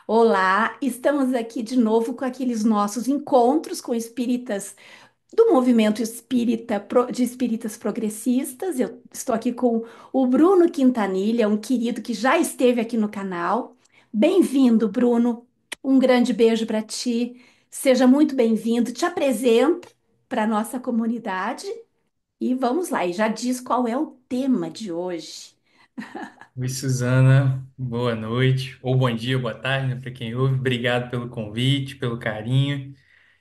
Olá, estamos aqui de novo com aqueles nossos encontros com espíritas do movimento espírita de espíritas progressistas. Eu estou aqui com o Bruno Quintanilha, um querido que já esteve aqui no canal. Bem-vindo, Bruno. Um grande beijo para ti. Seja muito bem-vindo. Te apresenta para a nossa comunidade e vamos lá. E já diz qual é o tema de hoje. Oi, Suzana, boa noite, ou bom dia, boa tarde, né, para quem ouve. Obrigado pelo convite, pelo carinho.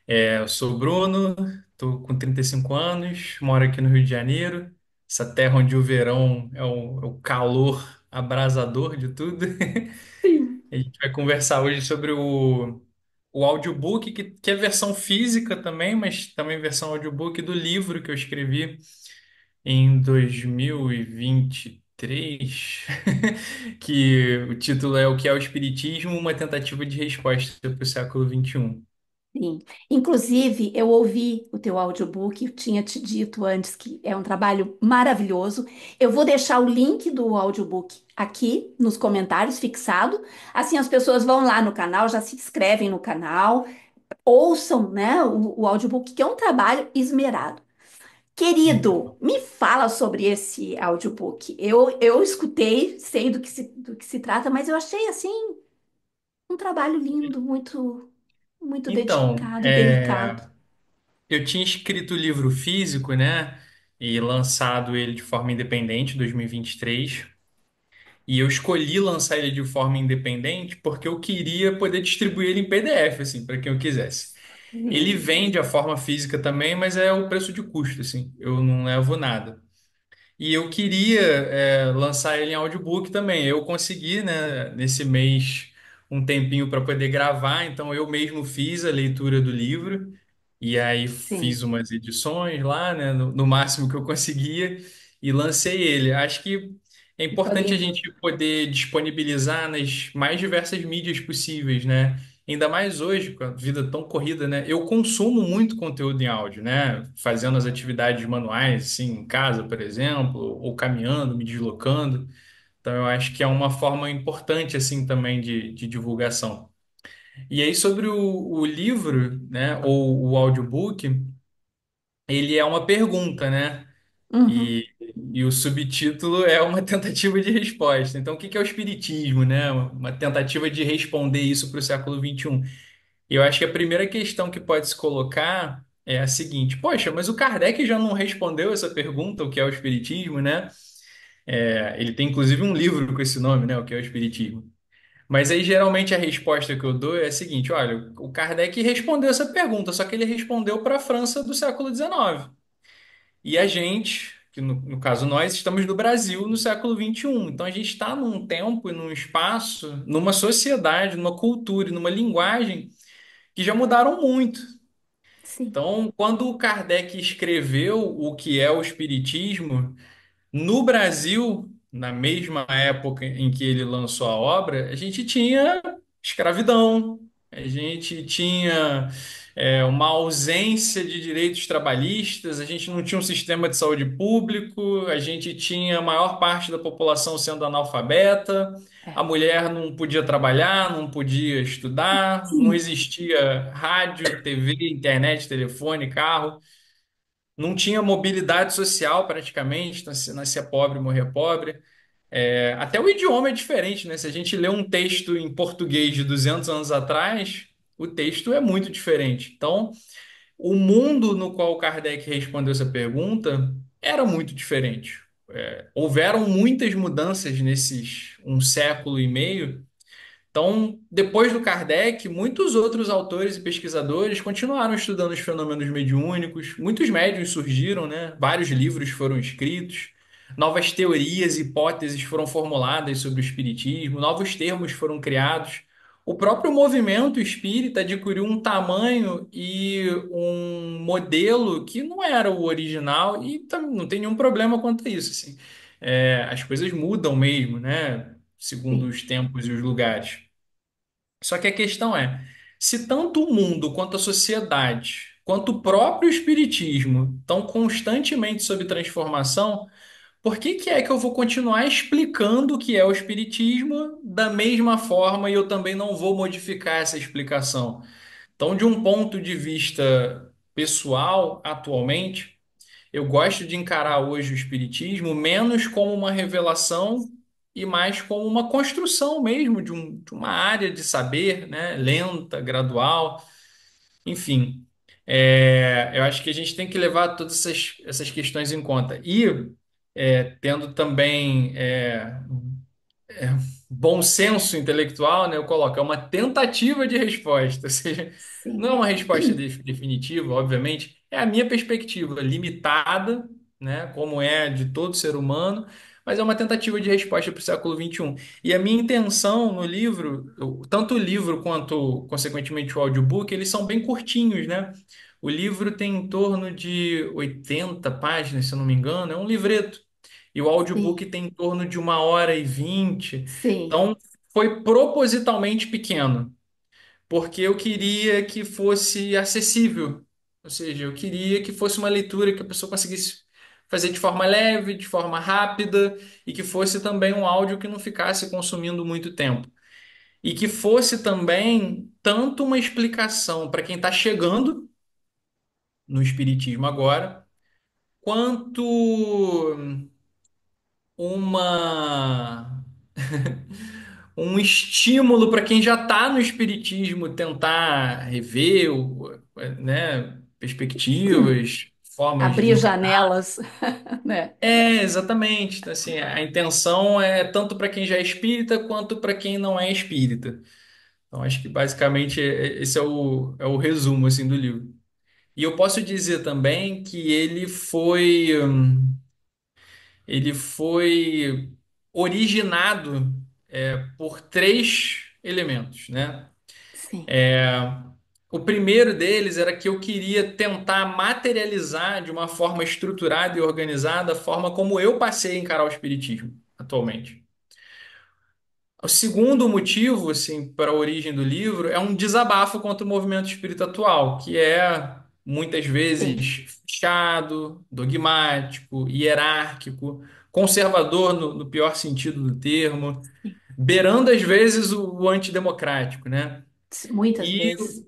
Eu sou o Bruno, estou com 35 anos, moro aqui no Rio de Janeiro, essa terra onde o verão é o calor abrasador de tudo. Sim. A gente vai conversar hoje sobre o audiobook, que é versão física também, mas também versão audiobook do livro que eu escrevi em 2023, que o título é O que é o Espiritismo? Uma tentativa de resposta para o século XXI. Sim. Inclusive, eu ouvi o teu audiobook, eu tinha te dito antes que é um trabalho maravilhoso. Eu vou deixar o link do audiobook aqui nos comentários, fixado. Assim as pessoas vão lá no canal, já se inscrevem no canal, ouçam, né, o audiobook, que é um trabalho esmerado. Muito Querido, bom. me fala sobre esse audiobook. Eu escutei, sei do que se trata, mas eu achei assim um trabalho lindo, muito, muito Então, dedicado e delicado. eu tinha escrito o livro físico, né? E lançado ele de forma independente em 2023. E eu escolhi lançar ele de forma independente porque eu queria poder distribuir ele em PDF, assim, para quem eu quisesse. Ele Sim, vende a forma física também, mas é o preço de custo, assim. Eu não levo nada. E eu queria lançar ele em audiobook também. Eu consegui, né, nesse mês, um tempinho para poder gravar, então eu mesmo fiz a leitura do livro e aí fiz sim. umas edições lá, né, no máximo que eu conseguia e lancei ele. Acho que é Ficou importante a lindo. gente poder disponibilizar nas mais diversas mídias possíveis, né? Ainda mais hoje, com a vida tão corrida, né? Eu consumo muito conteúdo em áudio, né? Fazendo as atividades manuais, assim, em casa, por exemplo, ou caminhando, me deslocando. Então, eu acho que é uma forma importante, assim, também de divulgação. E aí, sobre o livro, né, ou o audiobook, ele é uma pergunta, né? Uhum. E, e o subtítulo é uma tentativa de resposta. Então, o que que é o espiritismo, né? Uma tentativa de responder isso para o século XXI. E eu acho que a primeira questão que pode se colocar é a seguinte: poxa, mas o Kardec já não respondeu essa pergunta, o que é o espiritismo, né? Ele tem inclusive um livro com esse nome, né? O que é o espiritismo. Mas aí geralmente a resposta que eu dou é a seguinte: olha, o Kardec respondeu essa pergunta, só que ele respondeu para a França do século XIX. E a gente, que no caso nós, estamos no Brasil no século XXI. Então a gente está num tempo e num espaço, numa sociedade, numa cultura, e numa linguagem que já mudaram muito. Sim, Então, quando o Kardec escreveu o que é o Espiritismo, no Brasil, na mesma época em que ele lançou a obra, a gente tinha escravidão, a gente tinha uma ausência de direitos trabalhistas, a gente não tinha um sistema de saúde público, a gente tinha a maior parte da população sendo analfabeta, a é. mulher não podia trabalhar, não podia estudar, não Sim, existia rádio, TV, internet, telefone, carro. Não tinha mobilidade social praticamente, nascia pobre, morria pobre. Até o idioma é diferente, né? Se a gente lê um texto em português de 200 anos atrás, o texto é muito diferente. Então, o mundo no qual Kardec respondeu essa pergunta era muito diferente. Houveram muitas mudanças nesses um século e meio. Então, depois do Kardec, muitos outros autores e pesquisadores continuaram estudando os fenômenos mediúnicos. Muitos médiuns surgiram, né? Vários livros foram escritos, novas teorias e hipóteses foram formuladas sobre o espiritismo, novos termos foram criados. O próprio movimento espírita adquiriu um tamanho e um modelo que não era o original e não tem nenhum problema quanto a isso, assim. As coisas mudam mesmo, né? Segundo sim, os tempos e os lugares. Só que a questão é, se tanto o mundo quanto a sociedade, quanto o próprio espiritismo estão constantemente sob transformação, por que que é que eu vou continuar explicando o que é o espiritismo da mesma forma e eu também não vou modificar essa explicação? Então, de um ponto de vista pessoal, atualmente, eu gosto de encarar hoje o espiritismo menos como uma revelação e mais como uma construção mesmo de uma área de saber, né? Lenta, gradual, enfim. Eu acho que a gente tem que levar todas essas questões em conta. E tendo também bom senso intelectual, né, eu coloco, é uma tentativa de resposta, ou seja, não é Sim, uma resposta definitiva, obviamente, é a minha perspectiva limitada, né, como é de todo ser humano, mas é uma tentativa de resposta para o século XXI. E a minha intenção no livro, tanto o livro quanto, consequentemente, o audiobook, eles são bem curtinhos, né? O livro tem em torno de 80 páginas, se eu não me engano, é um livreto. E o audiobook sim, tem em torno de 1 hora e 20. sim, Então, foi propositalmente pequeno, porque eu queria que fosse acessível. Ou seja, eu queria que fosse uma leitura que a pessoa conseguisse fazer de forma leve, de forma rápida, e que fosse também um áudio que não ficasse consumindo muito tempo. E que fosse também tanto uma explicação para quem está chegando no Espiritismo agora, quanto uma um estímulo para quem já está no espiritismo tentar rever, né, perspectivas, formas de abrir encarar. janelas, né? Exatamente. Então, assim, a intenção é tanto para quem já é espírita quanto para quem não é espírita. Então, acho que basicamente esse é o resumo assim do livro. E eu posso dizer também que ele foi originado por três elementos, né? Sim, O primeiro deles era que eu queria tentar materializar de uma forma estruturada e organizada a forma como eu passei a encarar o espiritismo atualmente. O segundo motivo, assim, para a origem do livro é um desabafo contra o movimento espírita atual, que é muitas sim, vezes fechado, dogmático, hierárquico, conservador no pior sentido do termo, sim. beirando às vezes o antidemocrático, né? Muitas E vezes.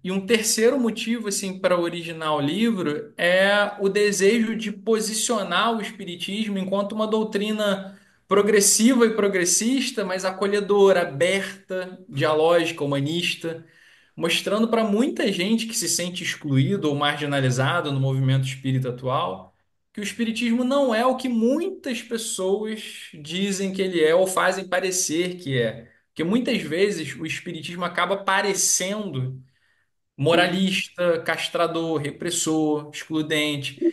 e um terceiro motivo assim para originar o livro é o desejo de posicionar o espiritismo enquanto uma doutrina progressiva e progressista, mas acolhedora, aberta, dialógica, humanista, mostrando para muita gente que se sente excluído ou marginalizado no movimento espírita atual que o espiritismo não é o que muitas pessoas dizem que ele é ou fazem parecer que é. Porque muitas vezes o espiritismo acaba parecendo Sim, moralista, castrador, repressor, excludente.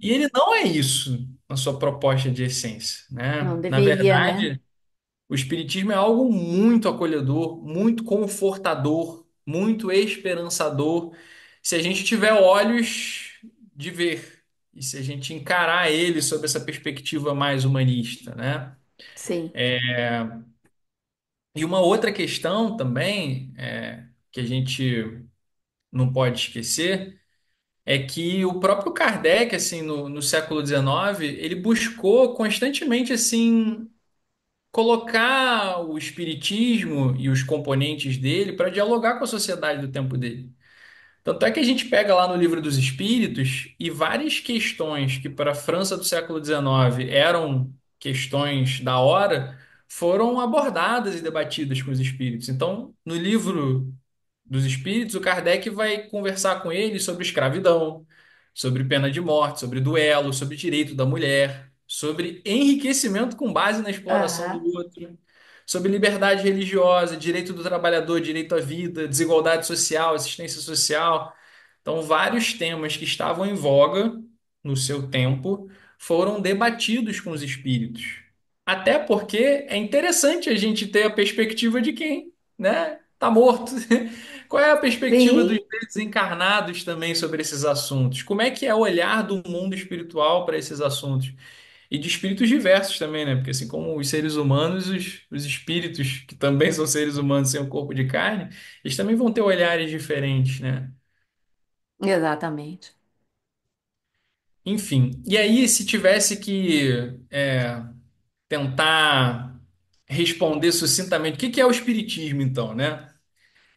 E ele não é isso na sua proposta de essência, não né? Na deveria, né? verdade, o espiritismo é algo muito acolhedor, muito confortador, muito esperançador, se a gente tiver olhos de ver e se a gente encarar ele sob essa perspectiva mais humanista, né? Sim, E uma outra questão também que a gente não pode esquecer é que o próprio Kardec, assim, no século XIX, ele buscou constantemente, assim, colocar o espiritismo e os componentes dele para dialogar com a sociedade do tempo dele. Tanto é que a gente pega lá no Livro dos Espíritos e várias questões que para a França do século XIX eram questões da hora, foram abordadas e debatidas com os espíritos. Então, no livro dos espíritos, o Kardec vai conversar com ele sobre escravidão, sobre pena de morte, sobre duelo, sobre direito da mulher, sobre enriquecimento com base na exploração do aham, outro, sobre liberdade religiosa, direito do trabalhador, direito à vida, desigualdade social, assistência social. Então, vários temas que estavam em voga no seu tempo foram debatidos com os espíritos. Até porque é interessante a gente ter a perspectiva de quem, né, tá morto. Qual é a perspectiva dos sim, desencarnados também sobre esses assuntos? Como é que é o olhar do mundo espiritual para esses assuntos? E de espíritos diversos também, né? Porque assim como os seres humanos, os espíritos, que também são seres humanos sem o corpo de carne, eles também vão ter olhares diferentes, né? exatamente. enfim. E aí, se tivesse que tentar responder sucintamente, o que que é o espiritismo, então, né?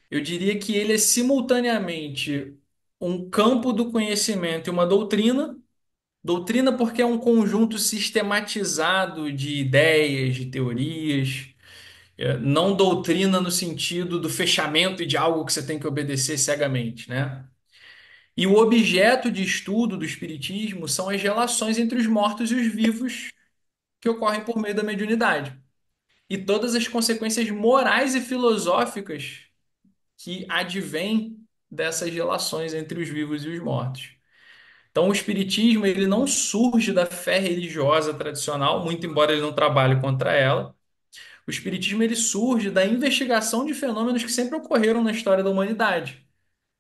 Eu diria que ele é simultaneamente um campo do conhecimento e uma doutrina. Doutrina porque é um conjunto sistematizado de ideias, de teorias. Não doutrina no sentido do fechamento e de algo que você tem que obedecer cegamente, né? E o objeto de estudo do espiritismo são as relações entre os mortos e os vivos que ocorrem por meio da mediunidade. E todas as consequências morais e filosóficas que advêm dessas relações entre os vivos e os mortos. Então, o espiritismo ele não surge da fé religiosa tradicional, muito embora ele não trabalhe contra ela. O espiritismo ele surge da investigação de fenômenos que sempre ocorreram na história da humanidade.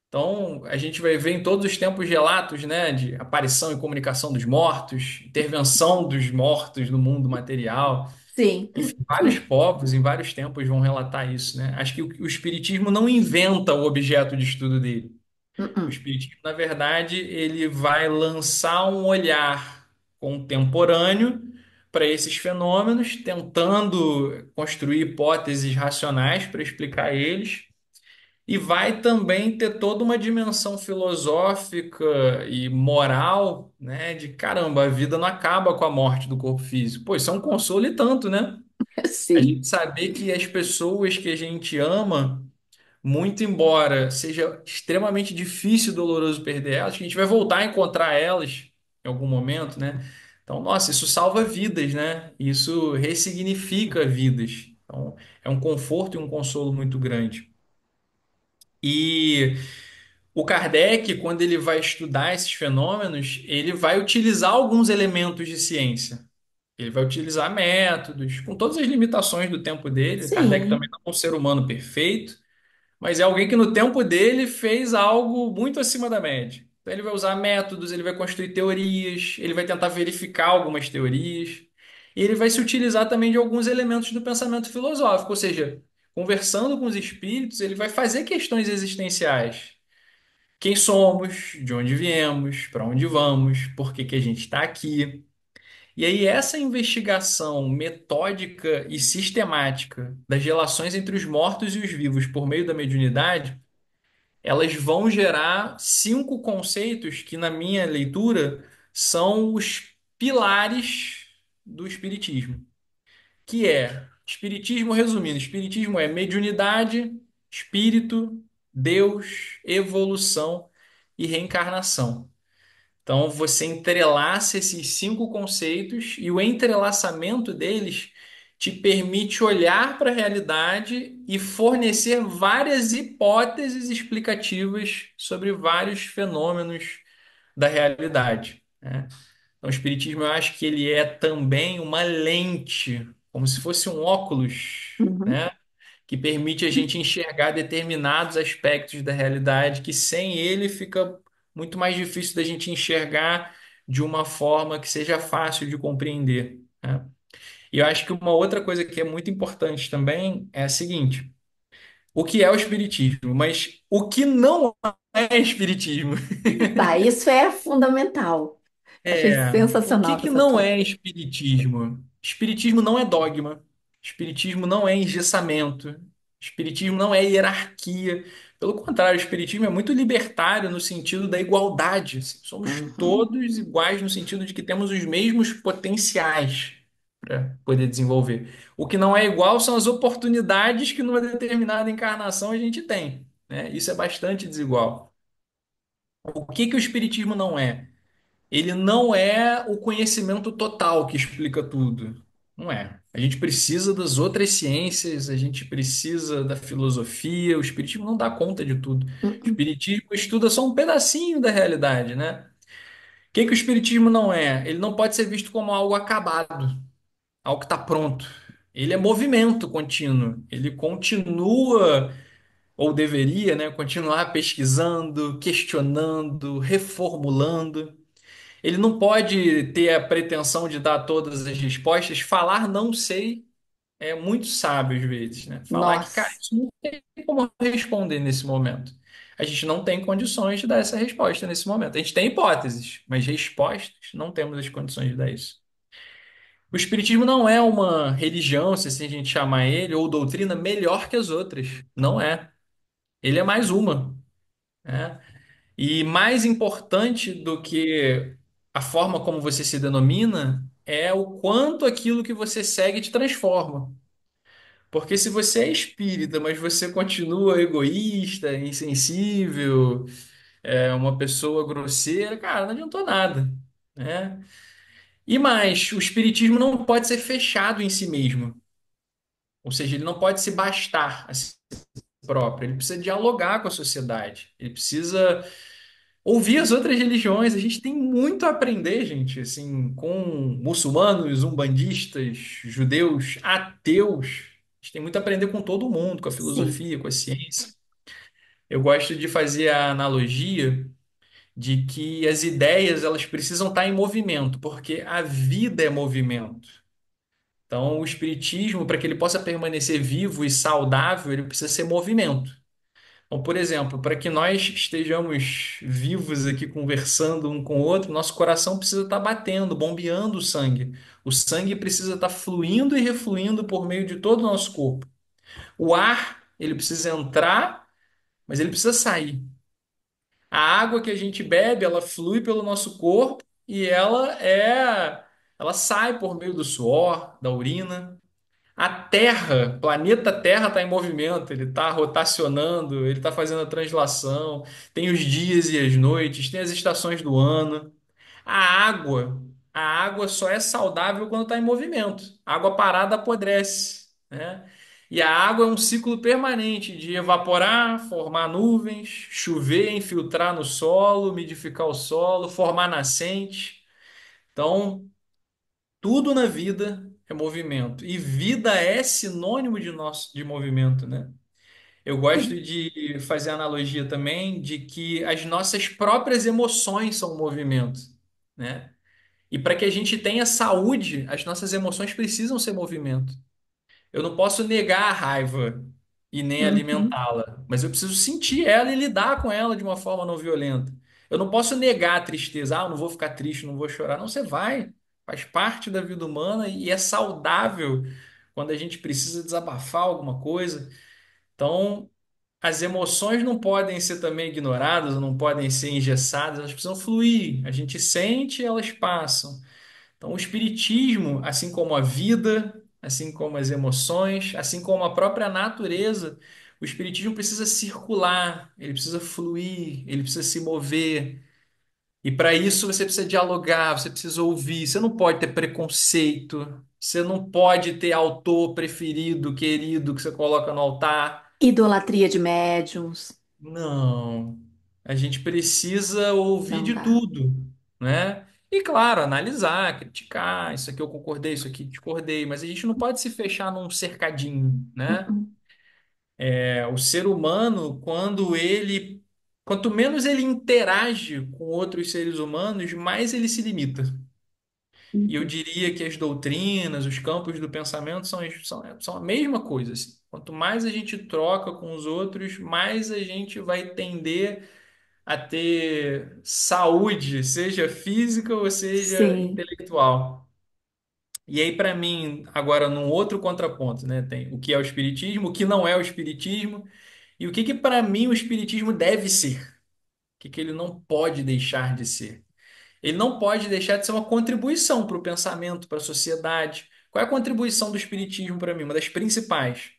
Então, a gente vai ver em todos os tempos relatos, né, de aparição e comunicação dos mortos, intervenção dos mortos no mundo material. Sim. Enfim, vários povos em vários tempos vão relatar isso, né? Acho que o espiritismo não inventa o objeto de estudo dele. O Uh-uh. espiritismo, na verdade, ele vai lançar um olhar contemporâneo para esses fenômenos, tentando construir hipóteses racionais para explicar eles, e vai também ter toda uma dimensão filosófica e moral, né? De caramba, a vida não acaba com a morte do corpo físico. Pô, isso é um consolo e tanto, né? A Sim. gente saber que as pessoas que a gente ama, muito embora seja extremamente difícil e doloroso perder elas, que a gente vai voltar a encontrar elas em algum momento, né? Então, nossa, isso salva vidas, né? Isso ressignifica vidas. Então, é um conforto e um consolo muito grande. E o Kardec, quando ele vai estudar esses fenômenos, ele vai utilizar alguns elementos de ciência. Ele vai utilizar métodos, com todas as limitações do tempo dele. Kardec também Sim. não é um ser humano perfeito, mas é alguém que no tempo dele fez algo muito acima da média. Então ele vai usar métodos, ele vai construir teorias, ele vai tentar verificar algumas teorias, e ele vai se utilizar também de alguns elementos do pensamento filosófico, ou seja, conversando com os espíritos, ele vai fazer questões existenciais. Quem somos, de onde viemos, para onde vamos, por que que a gente está aqui. E aí, essa investigação metódica e sistemática das relações entre os mortos e os vivos por meio da mediunidade, elas vão gerar cinco conceitos que, na minha leitura, são os pilares do espiritismo, que é, espiritismo resumindo, espiritismo é mediunidade, espírito, Deus, evolução e reencarnação. Então, você entrelaça esses cinco conceitos e o entrelaçamento deles te permite olhar para a realidade e fornecer várias hipóteses explicativas sobre vários fenômenos da realidade, né? Então, o Espiritismo, eu acho que ele é também uma lente, como se fosse um óculos, Uhum. né? Que permite a gente enxergar determinados aspectos da realidade que sem ele fica muito mais difícil da gente enxergar de uma forma que seja fácil de compreender, né? E eu acho que uma outra coisa que é muito importante também é a seguinte: o que é o espiritismo, mas o que não é espiritismo? Tá, isso é fundamental. Achei É, o que sensacional que essa não tua. é espiritismo? Espiritismo não é dogma. Espiritismo não é engessamento. Espiritismo não é hierarquia. Pelo contrário, o espiritismo é muito libertário no sentido da igualdade. Assim, somos Uhum. todos iguais no sentido de que temos os mesmos potenciais para poder desenvolver. O que não é igual são as oportunidades que numa determinada encarnação a gente tem, né? Isso é bastante desigual. O que que o espiritismo não é? Ele não é o conhecimento total que explica tudo. Não é. A gente precisa das outras ciências, a gente precisa da filosofia. O espiritismo não dá conta de tudo. O Uhum. espiritismo estuda só um pedacinho da realidade, né? O que que o espiritismo não é? Ele não pode ser visto como algo acabado, algo que está pronto. Ele é movimento contínuo. Ele continua, ou deveria, né, continuar pesquisando, questionando, reformulando. Ele não pode ter a pretensão de dar todas as respostas, falar não sei é muito sábio às vezes, né? Falar que, cara, Nossa, isso não tem como responder nesse momento. A gente não tem condições de dar essa resposta nesse momento. A gente tem hipóteses, mas respostas não temos as condições de dar isso. O Espiritismo não é uma religião, se assim a gente chamar ele, ou doutrina melhor que as outras. Não é. Ele é mais uma, né? E mais importante do que a forma como você se denomina é o quanto aquilo que você segue te transforma. Porque se você é espírita, mas você continua egoísta, insensível, uma pessoa grosseira, cara, não adiantou nada, né? E mais, o espiritismo não pode ser fechado em si mesmo. Ou seja, ele não pode se bastar a si próprio. Ele precisa dialogar com a sociedade. Ele precisa ouvir as outras religiões. A gente tem muito a aprender, gente, assim, com muçulmanos, umbandistas, judeus, ateus. A gente tem muito a aprender com todo mundo, com a sim. filosofia, com a ciência. Eu gosto de fazer a analogia de que as ideias elas precisam estar em movimento, porque a vida é movimento. Então, o espiritismo, para que ele possa permanecer vivo e saudável, ele precisa ser movimento. Então, por exemplo, para que nós estejamos vivos aqui conversando um com o outro, nosso coração precisa estar batendo, bombeando o sangue. O sangue precisa estar fluindo e refluindo por meio de todo o nosso corpo. O ar, ele precisa entrar, mas ele precisa sair. A água que a gente bebe, ela flui pelo nosso corpo e ela sai por meio do suor, da urina. A Terra, planeta Terra está em movimento, ele está rotacionando, ele está fazendo a translação, tem os dias e as noites, tem as estações do ano. A água, a água só é saudável quando está em movimento. A água parada apodrece, né? E a água é um ciclo permanente de evaporar, formar nuvens, chover, infiltrar no solo, umidificar o solo, formar nascente. Então, tudo na vida é movimento. E vida é sinônimo de movimento, né? Eu gosto de fazer a analogia também de que as nossas próprias emoções são movimento, né? E para que a gente tenha saúde, as nossas emoções precisam ser movimento. Eu não posso negar a raiva e nem Uhum. alimentá-la, mas eu preciso sentir ela e lidar com ela de uma forma não violenta. Eu não posso negar a tristeza. Ah, eu não vou ficar triste, não vou chorar. Não, você vai. Faz parte da vida humana e é saudável quando a gente precisa desabafar alguma coisa. Então, as emoções não podem ser também ignoradas, não podem ser engessadas, elas precisam fluir. A gente sente, elas passam. Então, o espiritismo, assim como a vida, assim como as emoções, assim como a própria natureza, o espiritismo precisa circular, ele precisa fluir, ele precisa se mover. E para isso você precisa dialogar, você precisa ouvir. Você não pode ter preconceito, você não pode ter autor preferido, querido que você coloca no altar. Idolatria de médiums. Não. A gente precisa ouvir Não de dá. tudo, né? E claro, analisar, criticar, isso aqui eu concordei, isso aqui discordei, mas a gente não pode se fechar num cercadinho, né? Uhum. O ser humano, quanto menos ele interage com outros seres humanos, mais ele se limita. E eu Uhum. diria que as doutrinas, os campos do pensamento são a mesma coisa, assim. Quanto mais a gente troca com os outros, mais a gente vai tender a ter saúde, seja física ou seja Sim. intelectual. E aí, para mim, agora num outro contraponto, né? Tem o que é o espiritismo, o que não é o espiritismo, e o que para mim o espiritismo deve ser, que ele não pode deixar de ser. Ele não pode deixar de ser uma contribuição para o pensamento, para a sociedade. Qual é a contribuição do espiritismo para mim? Uma das principais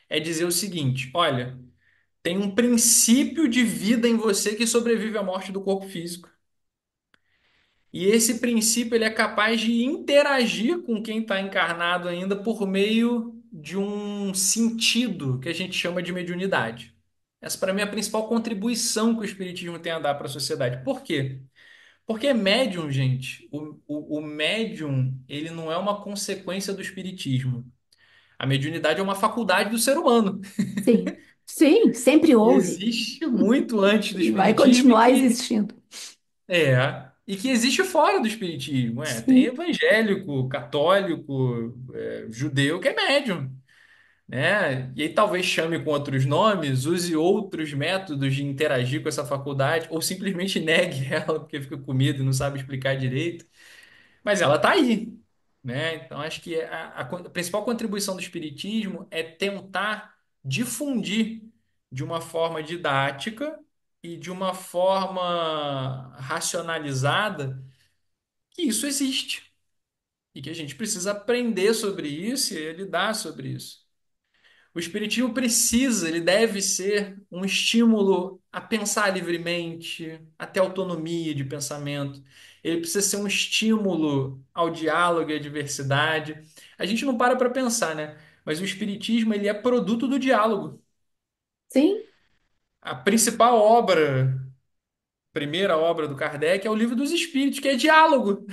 é dizer o seguinte: olha, tem um princípio de vida em você que sobrevive à morte do corpo físico. E esse princípio ele é capaz de interagir com quem está encarnado ainda por meio de um sentido que a gente chama de mediunidade. Essa, para mim, é a principal contribuição que o Espiritismo tem a dar para a sociedade. Por quê? Porque médium, gente, o médium, ele não é uma consequência do Espiritismo. A mediunidade é uma faculdade do ser humano. Sim. Sim, sempre E houve. existe muito antes do E vai Espiritismo e continuar que existindo. é. e que existe fora do espiritismo. Tem Sim, evangélico, católico, judeu que é médium, né? E aí talvez chame com outros nomes, use outros métodos de interagir com essa faculdade, ou simplesmente negue ela porque fica com medo e não sabe explicar direito. Mas ela está aí, né? Então acho que a principal contribuição do espiritismo é tentar difundir de uma forma didática e de uma forma racionalizada que isso existe e que a gente precisa aprender sobre isso e lidar sobre isso. O espiritismo precisa, ele deve ser um estímulo a pensar livremente, a ter autonomia de pensamento. Ele precisa ser um estímulo ao diálogo e à diversidade. A gente não para pensar, né? Mas o espiritismo, ele é produto do diálogo. sim. A principal obra, primeira obra do Kardec é o Livro dos Espíritos, que é diálogo.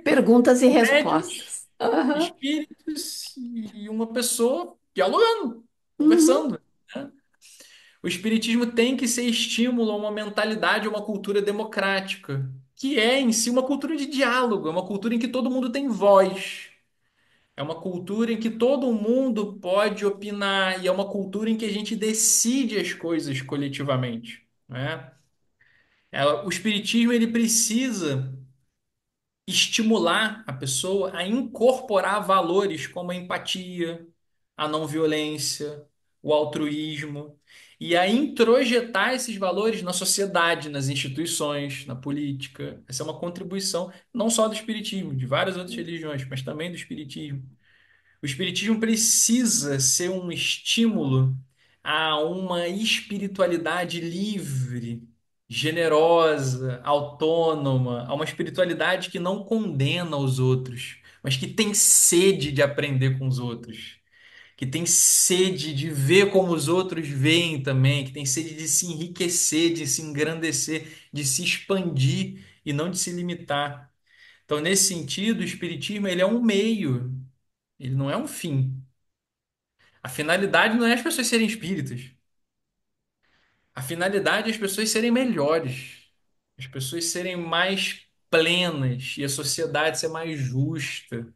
Perguntas e São médiuns, respostas. Aham. espíritos e uma pessoa dialogando, Uhum. conversando, né? O espiritismo tem que ser estímulo a uma mentalidade, a uma cultura democrática, que é em si uma cultura de diálogo, é uma cultura em que todo mundo tem voz, é uma cultura em que todo mundo pode opinar e é uma cultura em que a gente decide as coisas coletivamente, né? O espiritismo ele precisa estimular a pessoa a incorporar valores como a empatia, a não violência, o altruísmo, e a introjetar esses valores na sociedade, nas instituições, na política. Essa é uma contribuição não só do espiritismo, de várias outras religiões, mas também do espiritismo. O espiritismo precisa ser um estímulo a uma espiritualidade livre, generosa, autônoma, a uma espiritualidade que não condena os outros, mas que tem sede de aprender com os outros, que tem sede de ver como os outros veem também, que tem sede de se enriquecer, de se engrandecer, de se expandir e não de se limitar. Então, nesse sentido, o espiritismo ele é um meio, ele não é um fim. A finalidade não é as pessoas serem espíritas. A finalidade é as pessoas serem melhores, as pessoas serem mais plenas e a sociedade ser mais justa.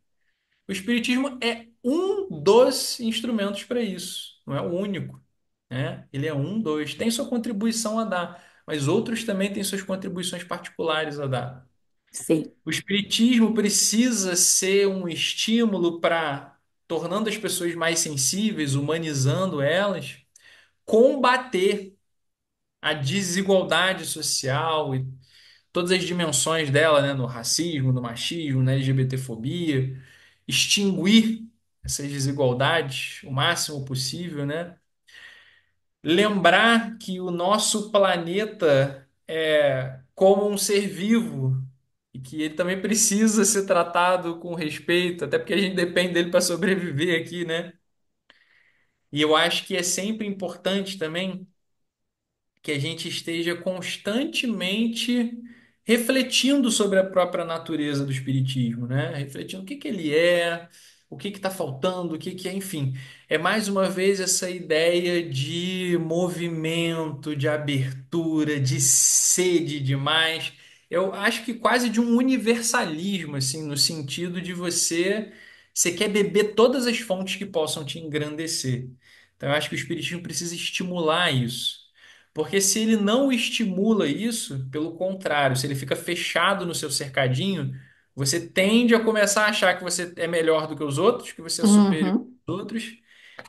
O espiritismo é um dos instrumentos para isso, não é o único, né? Ele é um dos, tem sua contribuição a dar, mas outros também têm suas contribuições particulares a dar. Sim. O espiritismo precisa ser um estímulo para, tornando as pessoas mais sensíveis, humanizando elas, combater a desigualdade social e todas as dimensões dela, né, no racismo, no machismo, na LGBTfobia, extinguir essas desigualdades o máximo possível, né? Lembrar que o nosso planeta é como um ser vivo e que ele também precisa ser tratado com respeito, até porque a gente depende dele para sobreviver aqui, né? E eu acho que é sempre importante também que a gente esteja constantemente refletindo sobre a própria natureza do espiritismo, né? Refletindo o que que ele é, o que que está faltando, o que que é, enfim. É mais uma vez essa ideia de movimento, de abertura, de sede demais. Eu acho que quase de um universalismo, assim, no sentido de você quer beber todas as fontes que possam te engrandecer. Então, eu acho que o espiritismo precisa estimular isso. Porque se ele não estimula isso, pelo contrário, se ele fica fechado no seu cercadinho, você tende a começar a achar que você é melhor do que os outros, que você é superior Uhum. aos outros,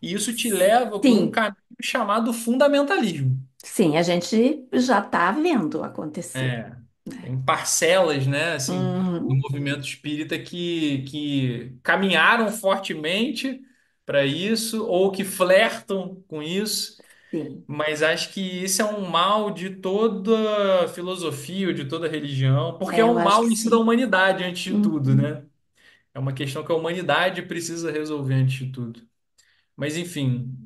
e isso te leva por um Sim. caminho chamado fundamentalismo. Sim, a gente já está vendo acontecer, É, né? tem parcelas, né, assim, do Uhum. movimento espírita que caminharam fortemente para isso, ou que flertam com isso. Sim, Mas acho que isso é um mal de toda filosofia, ou de toda religião, porque é eu um acho mal que em si da sim. humanidade, antes de tudo, Uhum. né? É uma questão que a humanidade precisa resolver antes de tudo. Mas, enfim,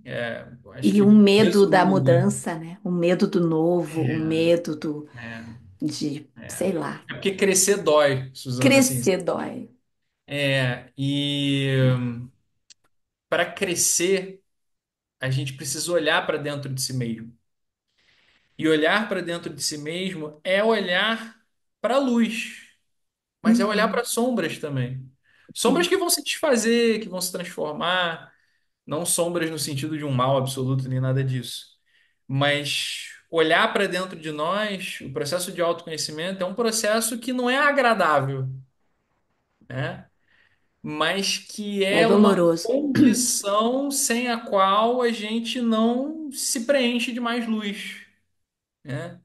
eu acho E o que, medo da resumindo, né? mudança, né? O medo do novo, o medo É, de, é. sei lá, É porque crescer dói, Suzana, assim. crescer dói. E para crescer, a gente precisa olhar para dentro de si mesmo. E olhar para dentro de si mesmo é olhar para a luz, mas é olhar para Uhum. sombras também. Sombras Sim. que vão se desfazer, que vão se transformar, não sombras no sentido de um mal absoluto nem nada disso. Mas olhar para dentro de nós, o processo de autoconhecimento é um processo que não é agradável, né? Mas que É é uma doloroso. condição sem a qual a gente não se preenche de mais luz, né?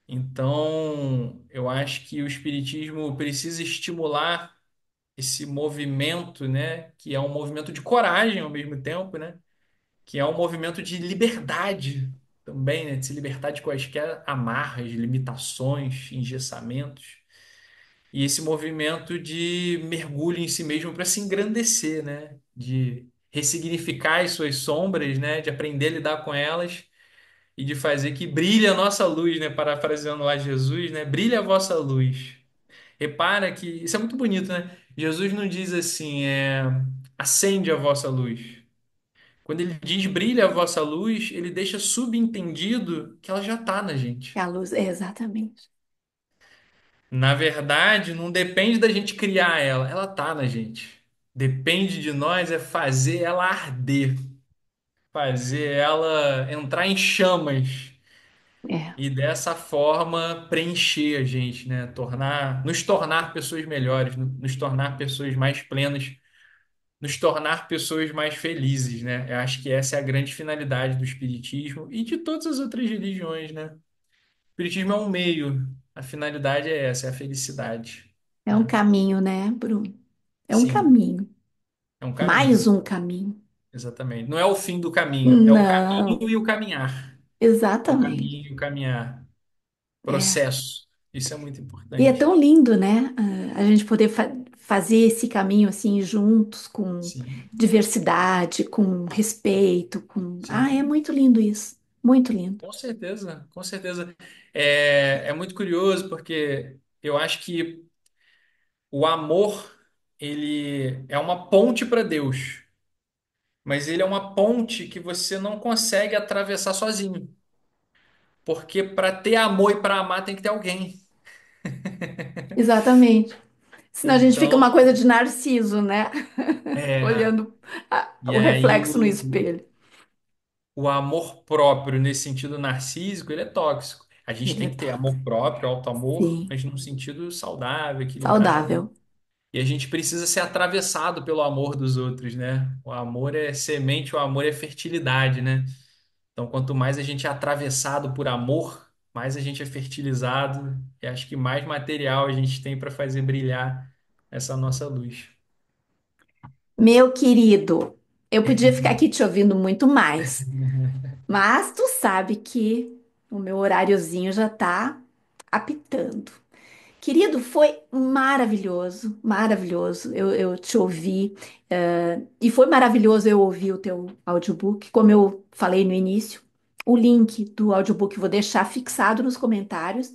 Então, eu acho que o espiritismo precisa estimular esse movimento, né, que é um movimento de coragem ao mesmo tempo, né, que é um movimento de liberdade também, né, de se libertar de quaisquer amarras, limitações, engessamentos. E esse movimento de mergulho em si mesmo para se engrandecer, né? De ressignificar as suas sombras, né? De aprender a lidar com elas e de fazer que brilhe a nossa luz, né? Parafraseando lá Jesus, né? Brilha a vossa luz. Repara que isso é muito bonito, né? Jesus não diz assim, acende a vossa luz. Quando ele diz brilha a vossa luz, ele deixa subentendido que ela já está na É gente. a luz, é exatamente. Na verdade, não depende da gente criar ela, ela tá na gente. Depende de nós é fazer ela arder, fazer ela entrar em chamas É. e dessa forma preencher a gente, né? Nos tornar pessoas melhores, nos tornar pessoas mais plenas, nos tornar pessoas mais felizes, né? Eu acho que essa é a grande finalidade do espiritismo e de todas as outras religiões, né? O espiritismo é um meio, a finalidade é essa, é a felicidade, É um né? caminho, né, Bruno? É um Sim. caminho. É um Mais caminho, um caminho. exatamente. Não é o fim do caminho, é o Não, caminho e o caminhar. É o exatamente. caminho e o caminhar. É. Processo. Isso é muito E é tão importante. lindo, né? A gente poder fazer esse caminho assim juntos, com Sim, diversidade, com respeito, com. Ah, é sim, muito lindo isso. Muito lindo. com certeza, com certeza. É muito curioso porque eu acho que o amor, ele é uma ponte para Deus, mas ele é uma ponte que você não consegue atravessar sozinho. Porque para ter amor e para amar tem que ter alguém. Exatamente. Senão a gente fica Então, uma coisa de narciso, né? é. Olhando E o aí reflexo no espelho. o amor próprio nesse sentido narcísico, ele é tóxico. A gente Ele tem é que ter amor tóxico. próprio, auto-amor, Sim, mas num sentido saudável, equilibrado. saudável. E a gente precisa ser atravessado pelo amor dos outros, né? O amor é semente, o amor é fertilidade, né? Então, quanto mais a gente é atravessado por amor, mais a gente é fertilizado e acho que mais material a gente tem para fazer brilhar essa nossa luz. Meu querido, eu podia ficar aqui te ouvindo muito mais, mas tu sabe que o meu horáriozinho já tá apitando. Querido, foi maravilhoso, maravilhoso. Eu te ouvi, e foi maravilhoso eu ouvir o teu audiobook. Como eu falei no início, o link do audiobook eu vou deixar fixado nos comentários.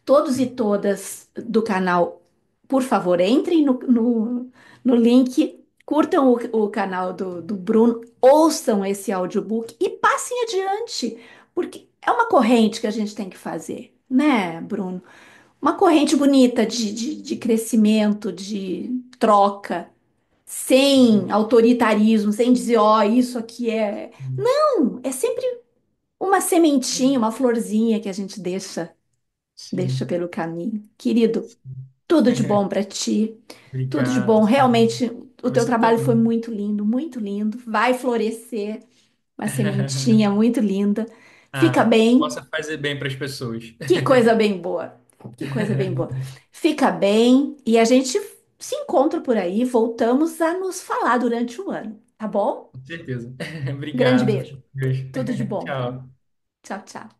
Todos e todas do canal, por favor, entrem no link, curtam o canal do Bruno, ouçam esse audiobook e passem adiante, porque é uma corrente que a gente tem que fazer, né, Bruno? Uma corrente bonita de crescimento, de troca, sem Sim, autoritarismo, sem dizer, ó, isso aqui é. Não, é sempre uma sementinha, uma florzinha que a gente deixa sim. pelo caminho. Querido, tudo de bom para ti, tudo de Obrigado. bom. Realmente, o teu Você trabalho foi também. muito lindo, muito lindo. Vai florescer uma sementinha muito linda. Fica Ah, que bem. possa fazer bem para as pessoas. Que coisa bem boa. Que coisa bem boa. Fica bem e a gente se encontra por aí. Voltamos a nos falar durante o ano, tá bom? Com certeza. Grande Obrigado. beijo. Tudo de bom, tá? Tchau. Tchau, tchau.